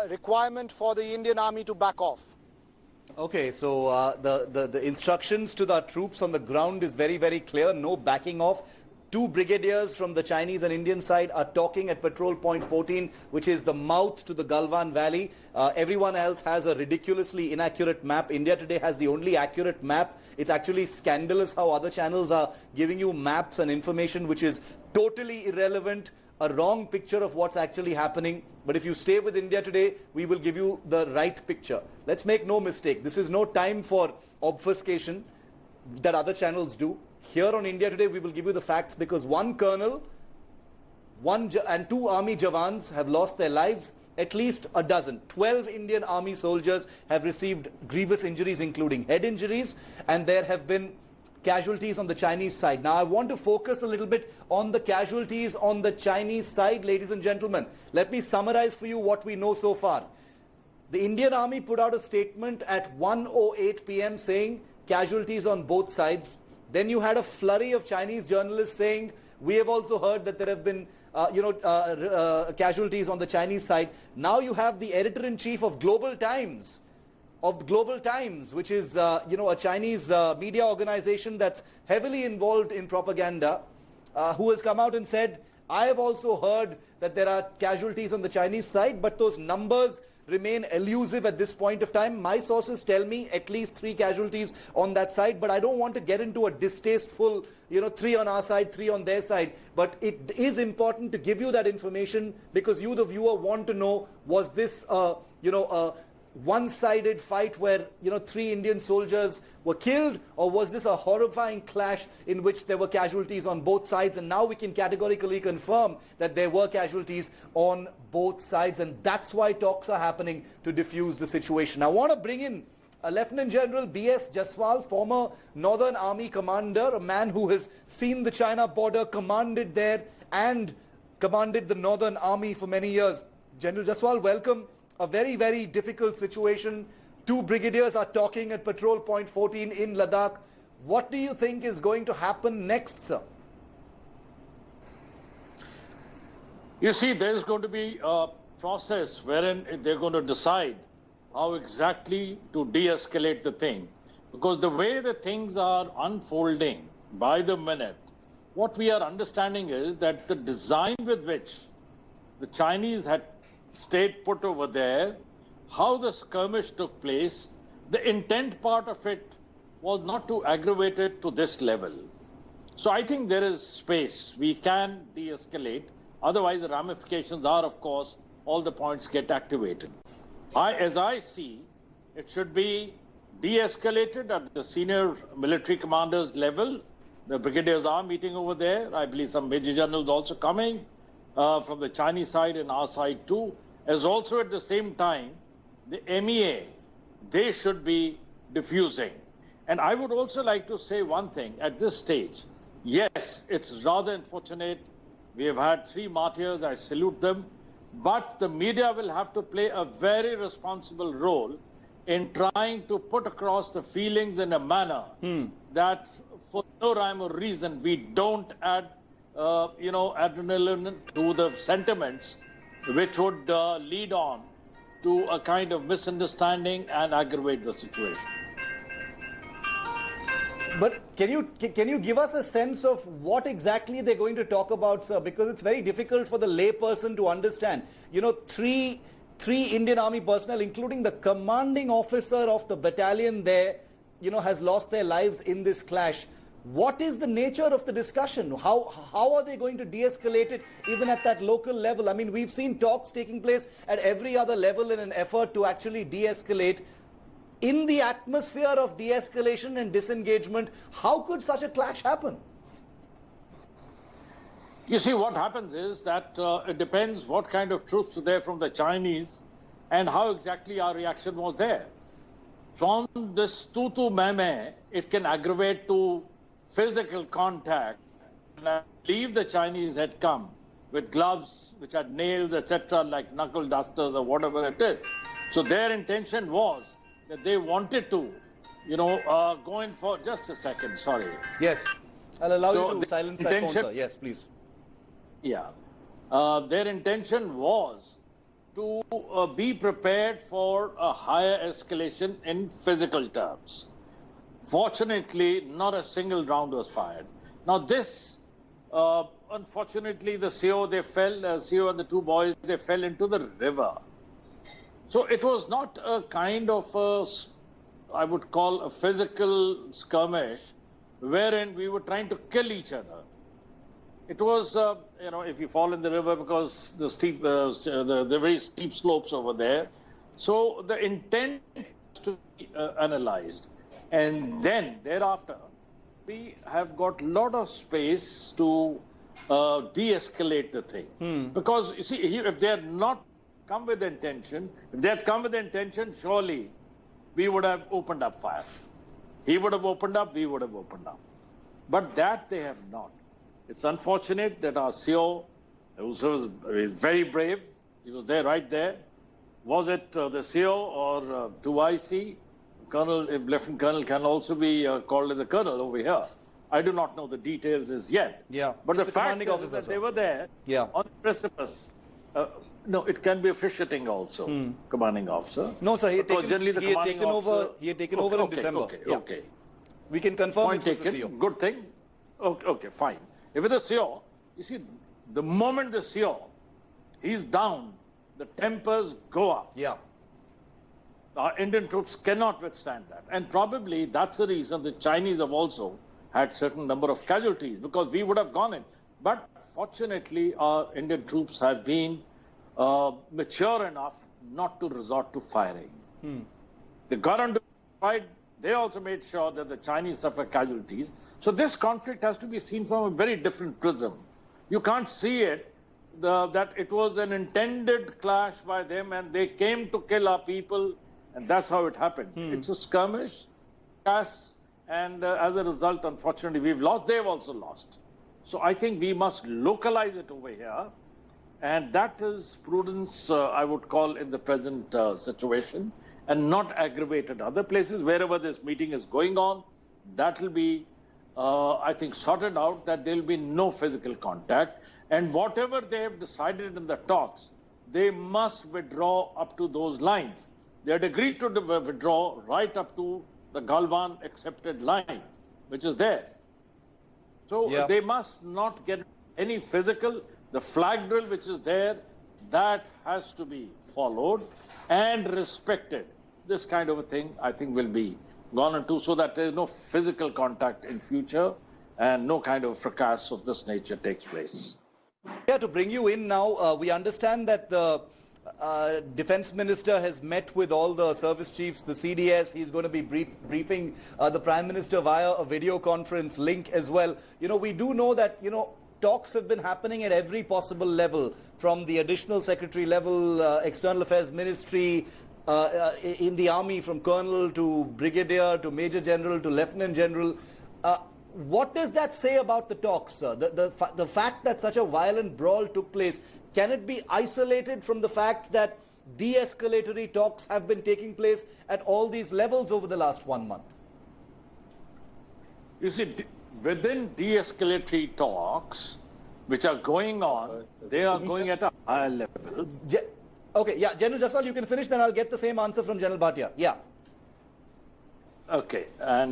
requirement for the Indian Army to back off? Okay, so the instructions to the troops on the ground is very, very clear. No backing off. Two brigadiers from the Chinese and Indian side are talking at patrol point 14, which is the mouth to the Galwan Valley. Everyone else has a ridiculously inaccurate map. India Today has the only accurate map. It's actually scandalous how other channels are giving you maps and information which is totally irrelevant, a wrong picture of what's actually happening. But if you stay with India Today, we will give you the right picture. Let's make no mistake. This is no time for obfuscation that other channels do. Here on India Today, we will give you the facts because one colonel, and two army Jawans have lost their lives. At least a dozen, 12 Indian army soldiers have received grievous injuries, including head injuries, and there have been casualties on the Chinese side. Now, I want to focus a little bit on the casualties on the Chinese side, ladies and gentlemen. Let me summarize for you what we know so far. The Indian Army put out a statement at 1:08 p.m. saying casualties on both sides. Then you had a flurry of Chinese journalists saying, we have also heard that there have been casualties on the Chinese side. Now you have the editor-in-chief of Global Times, which is a Chinese media organization that's heavily involved in propaganda, who has come out and said, I have also heard that there are casualties on the Chinese side, but those numbers remain elusive at this point of time. My sources tell me at least 3 casualties on that side, but I don't want to get into a distasteful, 3 on our side, 3 on their side. But it is important to give you that information because you, the viewer, want to know, was this a one-sided fight where 3 Indian soldiers were killed, or was this a horrifying clash in which there were casualties on both sides? And now we can categorically confirm that there were casualties on both sides, and that's why talks are happening to diffuse the situation. I want to bring in Lieutenant General B.S. Jaswal, former Northern Army commander, a man who has seen the China border, commanded there and commanded the Northern Army for many years. General Jaswal, welcome. A very, very difficult situation. 2 brigadiers are talking at patrol point 14 in Ladakh. What do you think is going to happen next, sir? You see, there's going to be a process wherein they're going to decide how exactly to de-escalate the thing. Because the way the things are unfolding by the minute, what we are understanding is that the design with which the Chinese had stayed put over there, how the skirmish took place, the intent part of it was not to aggravate it to this level. So I think there is space. We can de-escalate. Otherwise, the ramifications are, of course, all the points get activated. As I see, it should be de-escalated at the senior military commanders level. The brigadiers are meeting over there. I believe some major generals also coming from the Chinese side and our side too. As also at the same time, the MEA, they should be diffusing. And I would also like to say one thing at this stage. Yes, it's rather unfortunate. We have had 3 martyrs. I salute them. But the media will have to play a very responsible role in trying to put across the feelings in a manner that for no rhyme or reason, we don't add, adrenaline to the sentiments which would lead on to a kind of misunderstanding and aggravate the situation. But can you give us a sense of what exactly they're going to talk about, sir? Because it's very difficult for the layperson to understand. 3 Indian Army personnel, including the commanding officer of the battalion there, has lost their lives in this clash. What is the nature of the discussion? How are they going to de-escalate it even at that local level? I mean, we've seen talks taking place at every other level in an effort to actually de-escalate. In the atmosphere of de-escalation and disengagement, how could such a clash happen? You see, what happens is that it depends what kind of troops are there from the Chinese and how exactly our reaction was there. From this tutu meme, it can aggravate to physical contact. And I believe the Chinese had come with gloves which had nails, etc., like knuckle dusters or whatever it is. So their intention was that they wanted to, go in for just a second, sorry. Yes, I'll allow you to silence that phone, sir. Yes, please. Yeah. Their intention was to be prepared for a higher escalation in physical terms. Fortunately, not a single round was fired. Now this, unfortunately, the CO, they fell, CO and the two boys, they fell into the river. So it was not a kind of I would call a physical skirmish wherein we were trying to kill each other. It was, you know, if you fall in the river because the steep, the very steep slopes over there. So the intent is to be analyzed. And then thereafter, we have got a lot of space to de-escalate the thing. Because, you see, if they had not come with intention, if they had come with intention, surely we would have opened up fire. He would have opened up, we would have opened up. But that they have not. It's unfortunate that our CO, who was very brave, he was there, right there. Was it the CO or 2IC? Colonel, Lieutenant Colonel can also be called as a colonel over here. I do not know the details as yet. Yeah. But the fact is that they were there on the precipice. No, it can be officiating also, commanding officer. No, sir, he had taken, generally he had taken over. He had taken over in December. Okay. We can confirm Point it was taken. the CO. Good thing. Okay, fine. If it's a CO, you see, the moment the CO, he's down, the tempers go up. Yeah. Our Indian troops cannot withstand that. And probably that's the reason the Chinese have also had certain number of casualties, because we would have gone in. But fortunately, our Indian troops have been mature enough not to resort to firing. They got under fight. They also made sure that the Chinese suffer casualties. So this conflict has to be seen from a very different prism. You can't see it that it was an intended clash by them and they came to kill our people, and that's how it happened. It's a skirmish, and as a result, unfortunately, we've lost. They've also lost. So I think we must localize it over here, and that is prudence, I would call, in the present situation, and not aggravate at other places. Wherever this meeting is going on, that will be, I think, sorted out, that there will be no physical contact. And whatever they have decided in the talks, they must withdraw up to those lines. They had agreed to withdraw right up to the Galwan accepted line, which is there. So they must not get any physical. The flag drill which is there, that has to be followed and respected. This kind of a thing, I think, will be gone into, so that there is no physical contact in future and no kind of fracas of this nature takes place. Yeah, to bring you in now, we understand that the Defense Minister has met with all the service chiefs, the CDS. He's going to be briefing the Prime Minister via a video conference link as well. You know, we do know that, you know, talks have been happening at every possible level, from the additional secretary level, External Affairs Ministry, in the army, from Colonel to Brigadier to Major General to Lieutenant General. What does that say about the talks, sir? The fact that such a violent brawl took place, can it be isolated from the fact that de-escalatory talks have been taking place at all these levels over the last 1 month? You see, within de-escalatory talks, which are going on, they are going at a higher level. Okay, yeah, General Jaswal, you can finish, then I'll get the same answer from General Bhatia. Yeah. Okay, and